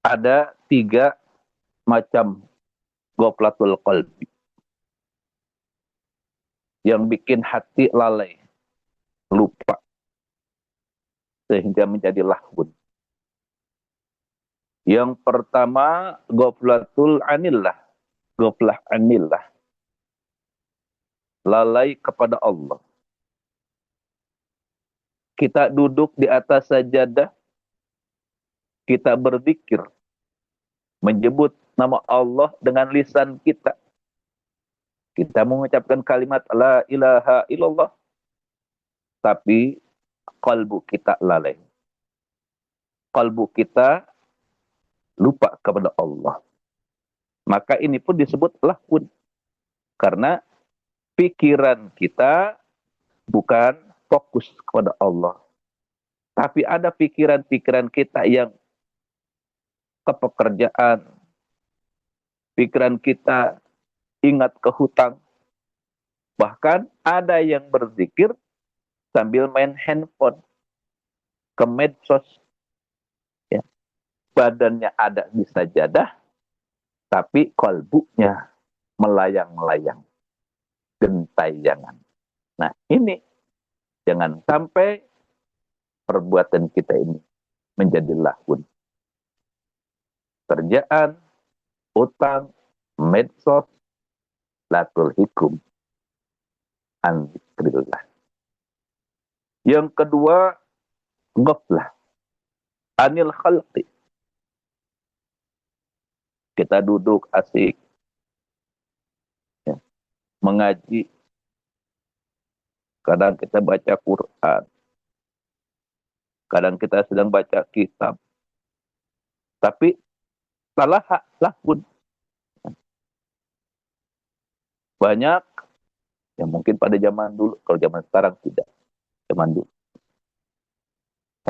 Ada 3 macam goflatul qalbi yang bikin hati lalai, lupa, sehingga menjadi lahun. Yang pertama, goflatul anillah, goflah anillah, lalai kepada Allah. Kita duduk di atas sajadah, kita berzikir, menyebut nama Allah dengan lisan kita. Kita mengucapkan kalimat la ilaha illallah, tapi kalbu kita lalai. Kalbu kita lupa kepada Allah. Maka ini pun disebut lahun. Karena pikiran kita bukan fokus kepada Allah. Tapi ada pikiran-pikiran kita yang ke pekerjaan. Pikiran kita ingat ke hutang. Bahkan ada yang berzikir sambil main handphone. Ke medsos. Ya. Badannya ada di sajadah, tapi kalbunya melayang-melayang. Gentayangan. Nah ini, jangan sampai perbuatan kita ini menjadi lahun. Kerjaan, utang, medsos, latul hikum, an dzikrillah. Yang kedua, ghaflah anil khalqi. Kita duduk asik, ya, mengaji, kadang kita baca Quran, kadang kita sedang baca kitab, tapi lahun. Banyak yang mungkin pada zaman dulu, kalau zaman sekarang tidak, zaman dulu.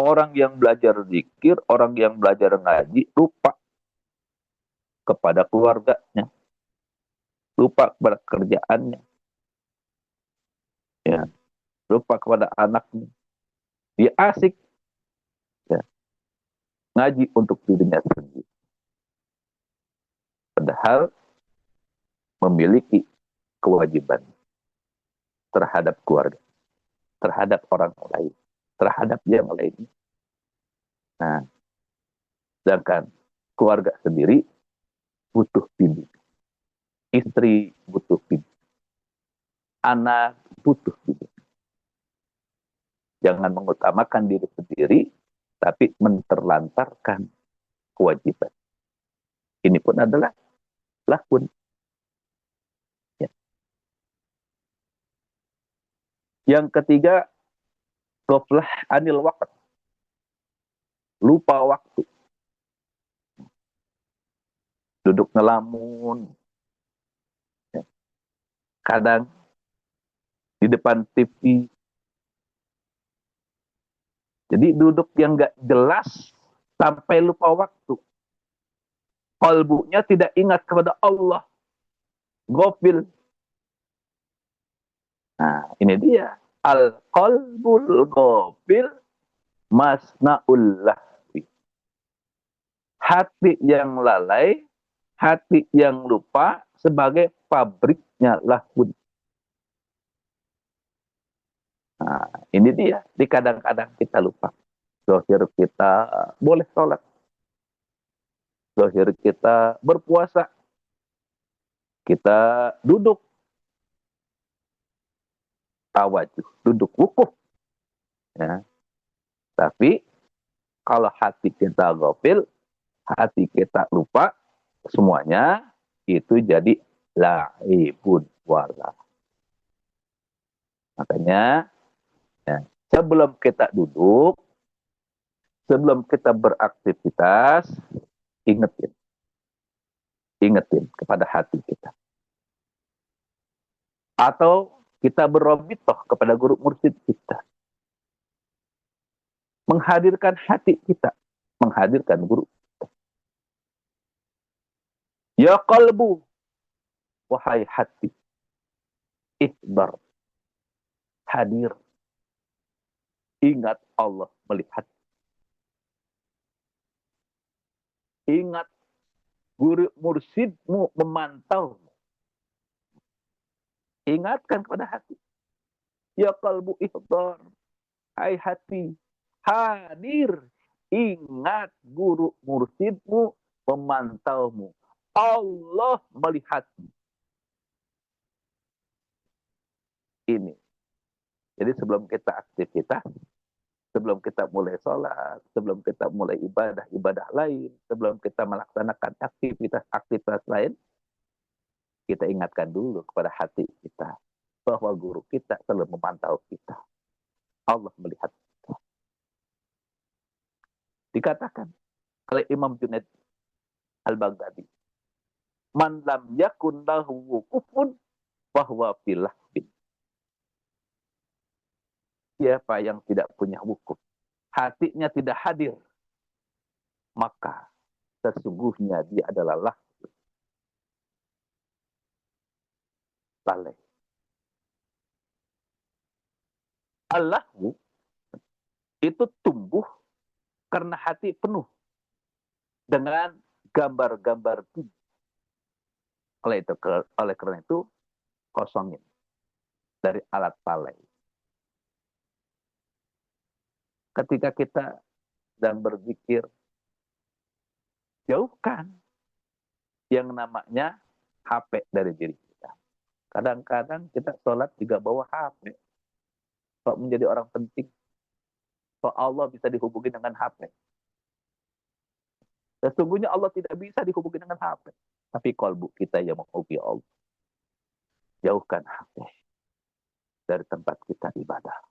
Orang yang belajar zikir, orang yang belajar ngaji, lupa kepada keluarganya, lupa kepada kerjaannya, ya, lupa kepada anaknya. Dia asik, ya, ngaji untuk dirinya sendiri. Padahal memiliki kewajiban terhadap keluarga, terhadap orang lain, terhadap yang lain. Nah, sedangkan keluarga sendiri butuh bimbing, istri butuh bimbing, anak butuh bimbing. Jangan mengutamakan diri sendiri, tapi menterlantarkan kewajiban. Ini pun adalah lahun. Ya. Yang ketiga, ghaflah anil waqt. Lupa waktu. Duduk ngelamun. Ya. Kadang di depan TV. Jadi duduk yang gak jelas sampai lupa waktu. Kalbunya tidak ingat kepada Allah. Ghafil. Nah, ini dia. Al-qalbul ghafil masna'ul lahwi. Hati yang lalai, hati yang lupa sebagai pabriknya lahun. Nah, ini dia. Di kadang-kadang kita lupa. Zahir kita boleh sholat. Zahir kita berpuasa. Kita duduk tawajuh, duduk wukuf. Ya. Tapi kalau hati kita ghafil, hati kita lupa, semuanya itu jadi laibun wala. Makanya ya, sebelum kita duduk, sebelum kita beraktivitas, ingetin kepada hati kita. Atau kita berobitoh kepada guru mursyid kita. Menghadirkan hati kita, menghadirkan guru kita. Ya qalbu, wahai hati, ihbar, hadir. Ingat Allah melihat. Ingat guru mursyidmu memantau. Ingatkan kepada hati. Ya qalbu ihdar. Hai hati, hadir. Ingat guru mursyidmu memantaumu. Allah melihatmu. Ini. Jadi sebelum kita aktivitas, sebelum kita mulai sholat, sebelum kita mulai ibadah lain, sebelum kita melaksanakan aktivitas lain, kita ingatkan dulu kepada hati kita bahwa guru kita selalu memantau kita. Allah melihat kita. Dikatakan oleh Imam Junaid Al-Baghdadi, man lam yakun lahu wukufun bahwa bilahbin. Siapa yang tidak punya wukuf, hatinya tidak hadir, maka sesungguhnya dia adalah lalai. Allahu itu tumbuh karena hati penuh dengan gambar-gambar dunia. Oleh karena itu, kosongin dari alat lalai. Ketika kita sedang berzikir, jauhkan yang namanya HP dari diri kita. Kadang-kadang kita sholat juga bawa HP. Kok menjadi orang penting? Kok Allah bisa dihubungi dengan HP? Sesungguhnya Allah tidak bisa dihubungi dengan HP. Tapi kalbu kita yang menghubungi Allah. Jauhkan HP dari tempat kita ibadah.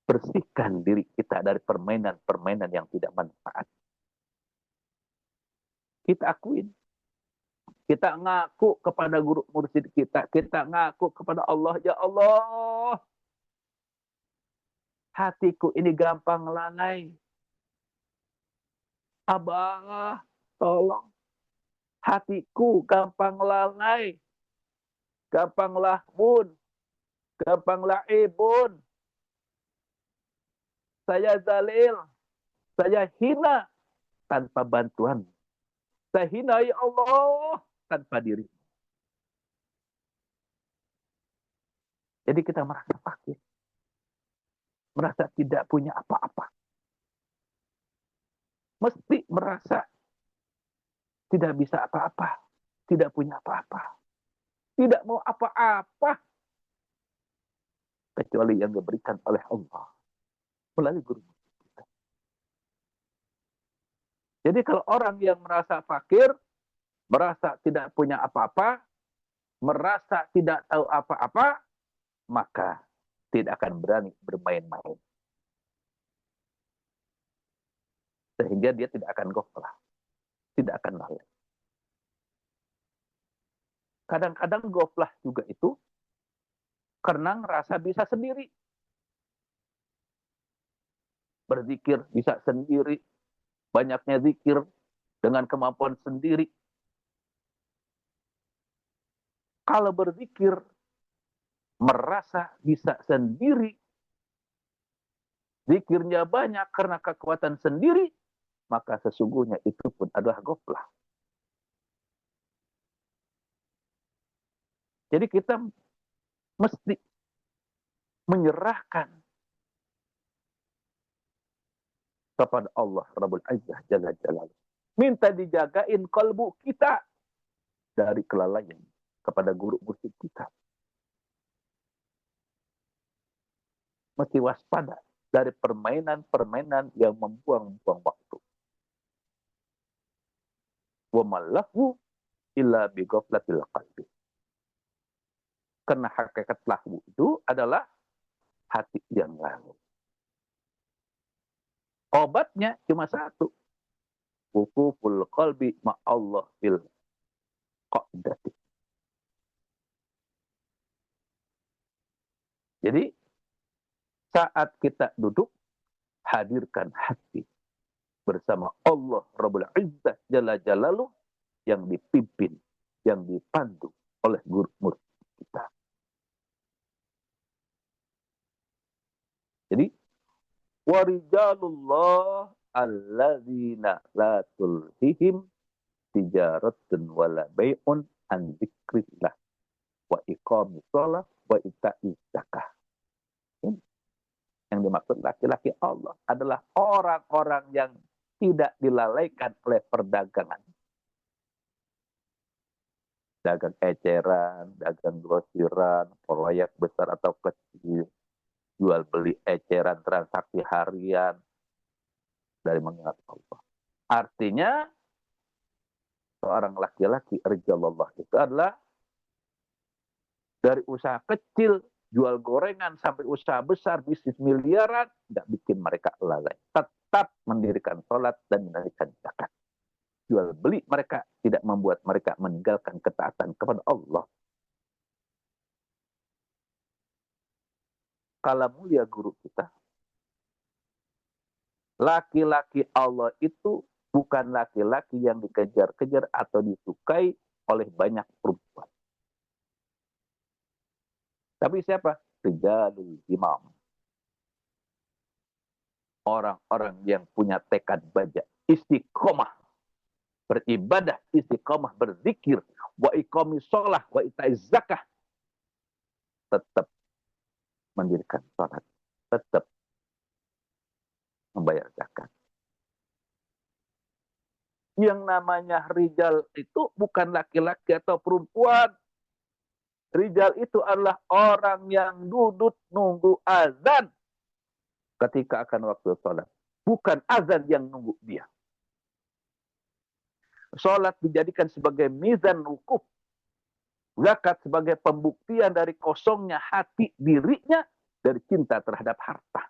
Bersihkan diri kita dari permainan-permainan yang tidak manfaat. Kita akuin. Kita ngaku kepada guru mursyid kita. Kita ngaku kepada Allah. Ya Allah, hatiku ini gampang lalai. Abah, tolong. Hatiku gampang lalai. Gampang lahmun. Gampang laibun. Saya zalil. Saya hina tanpa bantuan. Saya hina ya Allah tanpa diri. Jadi kita merasa fakir. Merasa tidak punya apa-apa. Mesti merasa tidak bisa apa-apa. Tidak punya apa-apa. Tidak mau apa-apa. Kecuali yang diberikan oleh Allah. Melalui guru kita. Jadi kalau orang yang merasa fakir, merasa tidak punya apa-apa, merasa tidak tahu apa-apa, maka tidak akan berani bermain-main. Sehingga dia tidak akan ghaflah. Tidak akan lalai. Kadang-kadang ghaflah juga itu karena ngerasa bisa sendiri. Berzikir bisa sendiri. Banyaknya zikir dengan kemampuan sendiri. Kalau berzikir merasa bisa sendiri, zikirnya banyak karena kekuatan sendiri, maka sesungguhnya itu pun adalah ghaflah. Jadi kita mesti menyerahkan kepada Allah Rabbul Izzah Jalla Jalaluh. Minta dijagain kalbu kita dari kelalaian kepada guru mursyid kita. Mesti waspada dari permainan-permainan yang membuang-buang waktu. Wa malahu illa bi ghaflatil qalbi. Karena hakikat lahu itu adalah hati yang lalai. Obatnya cuma satu. Wukuful qalbi ma'allah bil qa'dati. Jadi saat kita duduk, hadirkan hati bersama Allah Rabbul Izzah Jalla Jalaluh yang dipimpin, yang dipandu oleh guru mursyid kita. Jadi warijalullah alladzina la tulhihim tijaratun wala bai'un an dzikrillah wa iqamis shalah wa ita'iz zakah. Yang dimaksud laki-laki Allah adalah orang-orang yang tidak dilalaikan oleh perdagangan. Dagang eceran, dagang grosiran, proyek besar atau kecil, jual beli eceran, transaksi harian, dari mengingat Allah. Artinya, seorang laki-laki, rijalullah itu adalah dari usaha kecil, jual gorengan, sampai usaha besar, bisnis miliaran, tidak bikin mereka lalai. Tetap mendirikan sholat dan menunaikan zakat. Jual beli mereka tidak membuat mereka meninggalkan ketaatan kepada Allah. Kala mulia guru kita, laki-laki Allah itu bukan laki-laki yang dikejar-kejar atau disukai oleh banyak perempuan. Tapi siapa? Rijalul imam. Orang-orang yang punya tekad baja, istiqomah, beribadah, istiqomah, berzikir, wa iqamis shalah, wa itaiz zakah. Tetap mendirikan salat, tetap membayar zakat. Yang namanya rijal itu bukan laki-laki atau perempuan. Rijal itu adalah orang yang duduk nunggu azan ketika akan waktu sholat. Bukan azan yang nunggu dia. Sholat dijadikan sebagai mizan wukuf. Zakat sebagai pembuktian dari kosongnya hati dirinya dari cinta terhadap harta.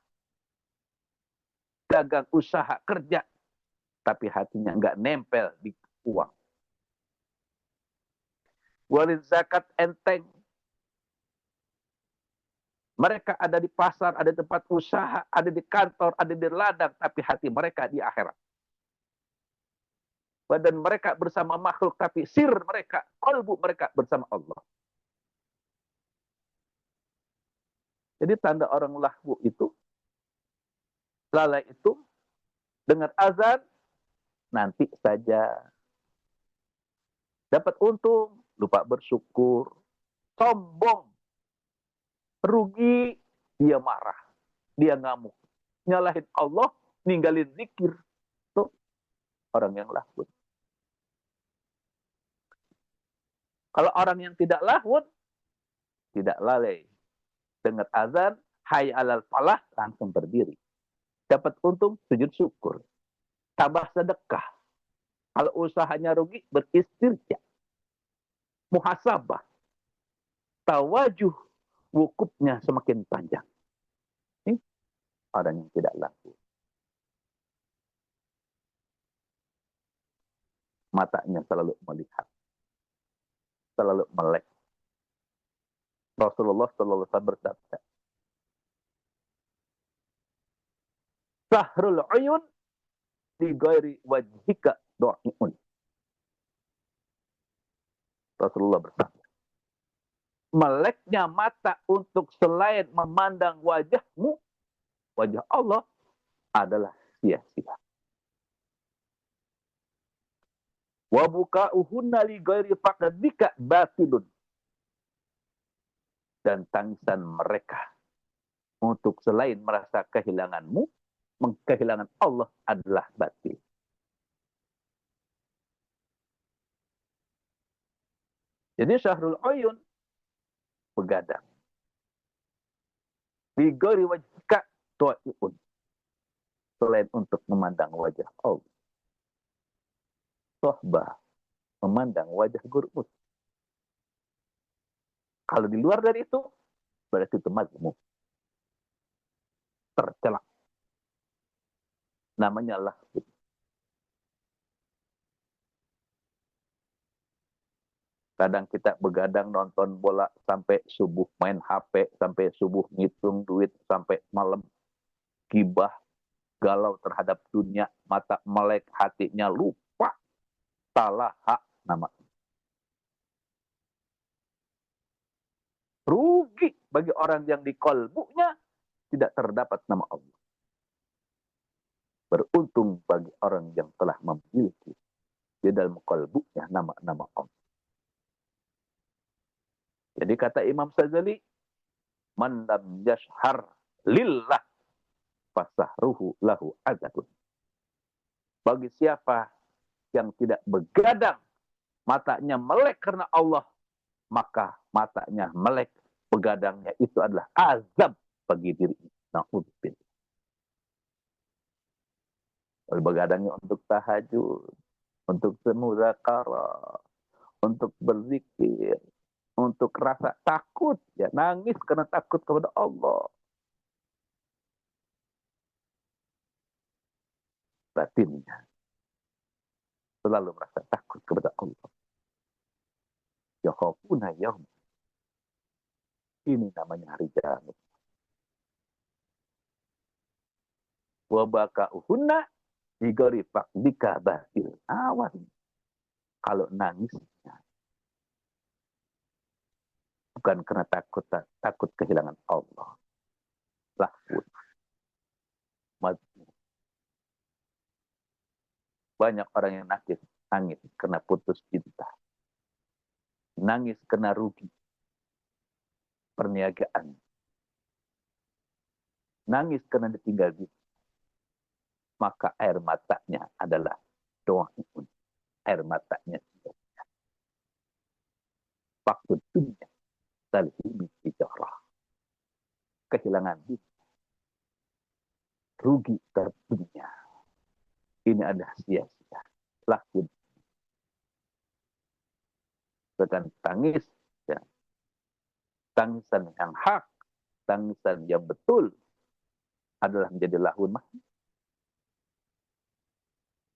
Dagang usaha kerja, tapi hatinya nggak nempel di uang. Walid zakat enteng. Mereka ada di pasar, ada di tempat usaha, ada di kantor, ada di ladang, tapi hati mereka di akhirat. Badan mereka bersama makhluk, tapi sir mereka, kalbu mereka bersama Allah. Jadi tanda orang lahwu itu, lalai itu, dengar azan, nanti saja. Dapat untung, lupa bersyukur. Sombong, rugi, dia marah, dia ngamuk. Nyalahin Allah, ninggalin zikir. Itu orang yang lahwu. Kalau orang yang tidak lahwun, tidak lalai. Dengar azan, hayya alal falah, langsung berdiri. Dapat untung, sujud syukur. Tambah sedekah. Kalau usahanya rugi, beristirja. Muhasabah. Tawajuh, wukufnya semakin panjang. Ini orang yang tidak lahwun. Matanya selalu melihat. Selalu melek. Rasulullah SAW bersabda, Sahrul uyun di ghairi wajhika do'i'un. Rasulullah bersabda, meleknya mata untuk selain memandang wajahmu, wajah Allah adalah sia-sia. Wa buka'uhunna li ghairi faqdika batilun. Dan tangisan mereka untuk selain merasa kehilanganmu, kehilangan Allah adalah batil. Jadi syahrul uyun begadang. Di ghairi wajhika do'i'un. Selain untuk memandang wajah Allah. Sohbah, memandang wajah guru. Kalau di luar dari itu, berarti itu mazmum. Tercela. Namanya lahwu. Kadang kita begadang nonton bola sampai subuh, main HP sampai subuh, ngitung duit sampai malam, gibah, galau terhadap dunia, mata melek, hatinya lupa. Talaha nama. Rugi bagi orang yang di kolbunya tidak terdapat nama Allah. Beruntung bagi orang yang telah memiliki di dalam qalbunya nama-nama Allah. Jadi kata Imam Sazali, man lam yashhar lillah fasahruhu lahu azadun. Bagi siapa yang tidak begadang, matanya melek karena Allah, maka matanya melek, begadangnya itu adalah azab bagi dirinya. Na'udzubillah. Begadangnya untuk tahajud, untuk muzakarah, untuk berzikir, untuk rasa takut, ya nangis karena takut kepada Allah. Batinnya selalu merasa takut kepada Allah. Yakhafuna yaum. Ini namanya hari kiamat. Wa baka'uhunna bigori faqdika batil. Awas. Kalau nangisnya bukan karena takut kehilangan Allah. Lahun. Banyak orang yang nangis karena putus cinta. Nangis karena rugi perniagaan. Nangis karena ditinggal gitu. Maka air matanya adalah doa. Air matanya waktu dunia talhimi tijarah. Kehilangan dunia. Rugi terdunia. Ini adalah sia-sia. Lahun. Dengan tangis, ya. Tangisan yang hak, tangisan yang betul adalah menjadi lahun mahni.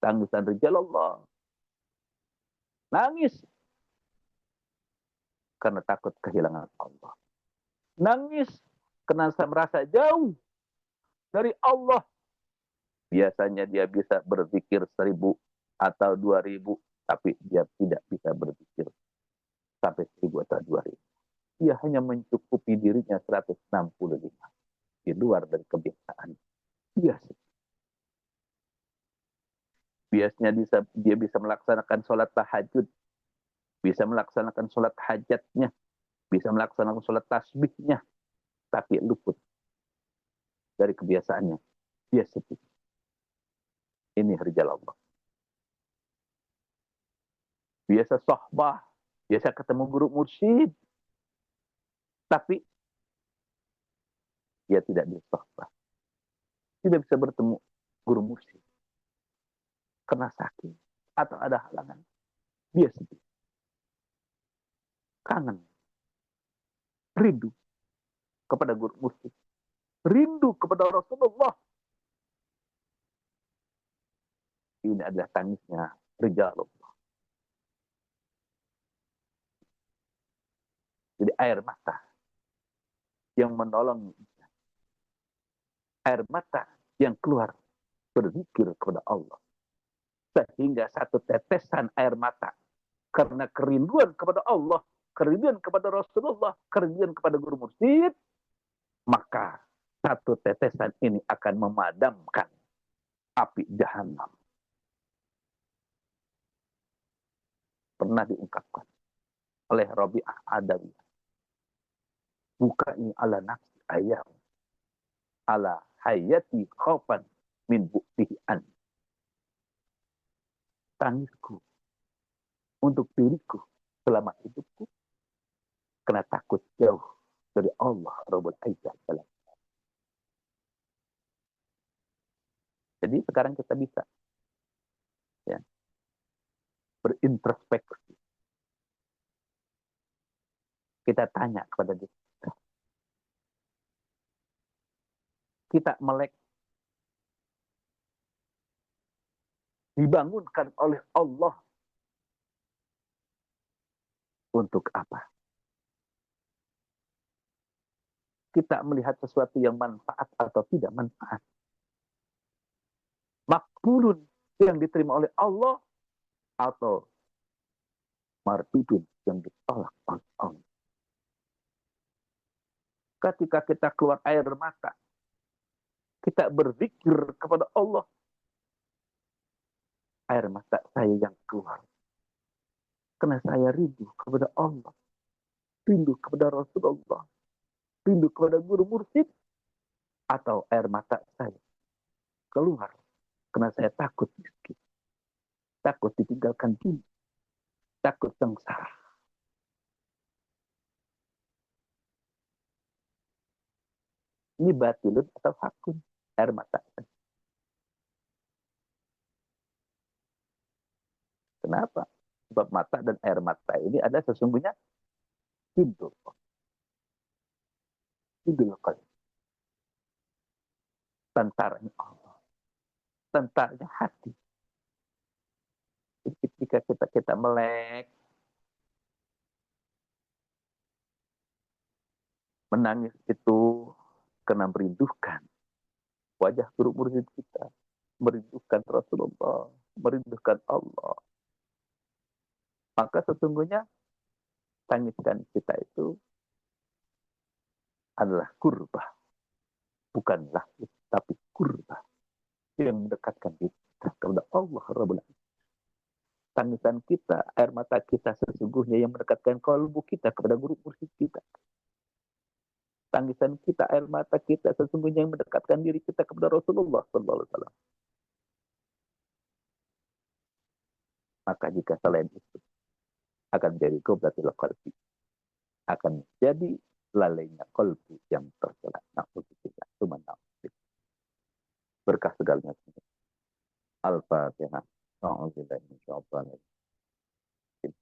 Tangisan rijal Allah. Nangis karena takut kehilangan Allah. Nangis karena merasa jauh dari Allah. Biasanya dia bisa berzikir 1000 atau 2000, tapi dia tidak bisa berzikir sampai 1000 atau 2000. Dia hanya mencukupi dirinya 165 di luar dari kebiasaan. Biasanya dia bisa melaksanakan sholat tahajud, bisa melaksanakan sholat hajatnya, bisa melaksanakan sholat tasbihnya, tapi luput dari kebiasaannya. Dia sepi. Ini rijal Allah. Biasa sohbah, biasa ketemu guru mursyid, tapi dia tidak bisa sohbah. Tidak bisa bertemu guru mursyid. Karena sakit atau ada halangan. Dia sedih. Kangen. Rindu kepada guru mursyid. Rindu kepada Rasulullah. Ini adalah tangisnya rijal Allah. Jadi air mata yang menolong, air mata yang keluar berzikir kepada Allah. Sehingga satu tetesan air mata karena kerinduan kepada Allah, kerinduan kepada Rasulullah, kerinduan kepada guru mursyid, maka satu tetesan ini akan memadamkan api jahanam. Pernah diungkapkan oleh Rabi'ah Adawiyah. Bukai ala nafsi ayam, ala hayati khaufan min buktihi an. Tangisku untuk diriku selama hidupku karena takut jauh dari Allah Rabbul Izzah. Jadi sekarang kita bisa, ya, berintrospeksi. Kita tanya kepada diri kita. Kita melek dibangunkan oleh Allah untuk apa? Kita melihat sesuatu yang manfaat atau tidak manfaat. Makbulun yang diterima oleh Allah atau mardudun yang ditolak oleh Allah. Ketika kita keluar air mata, kita berzikir kepada Allah, air mata saya yang keluar. Karena saya rindu kepada Allah, rindu kepada Rasulullah, rindu kepada guru mursyid, atau air mata saya keluar karena saya takut miskin, takut ditinggalkan dunia, takut sengsara. Ini batilun atau hakun air mata saya. Kenapa? Sebab mata dan air mata ini ada sesungguhnya hidup. Hidup tentaranya Allah, tentaranya hati. Ketika kita melek, menangis itu karena merindukan wajah guru murid kita, merindukan Rasulullah, merindukan Allah. Maka sesungguhnya tangisan kita itu adalah kurbah, bukanlah tapi kurbah yang mendekatkan kita kepada Allah Rabbul Alamin. Tangisan kita, air mata kita sesungguhnya yang mendekatkan kalbu kita kepada guru mursyid kita. Tangisan kita, air mata kita sesungguhnya yang mendekatkan diri kita kepada Rasulullah Sallallahu Alaihi Wasallam. Maka jika selain itu akan menjadi goblatul qalbi, akan jadi lalainya kalbu yang tercela. Na'udzubillah, cuma na'udzubillah. Berkah segalanya. Al-Fatihah. Na'udzubillah min syaitanir rajim.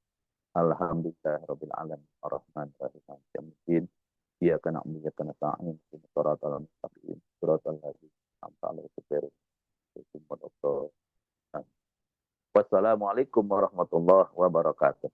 Alhamdulillah rabbil alamin arrahmanir rahim maliki yaumiddin. Iyyaka na'budu wa iyyaka nasta'in ihdinas siratal mustaqim siratal ladzina an'amta 'alaihim ghairil maghdubi 'alaihim waladdallin. Wassalamualaikum warahmatullahi wabarakatuh.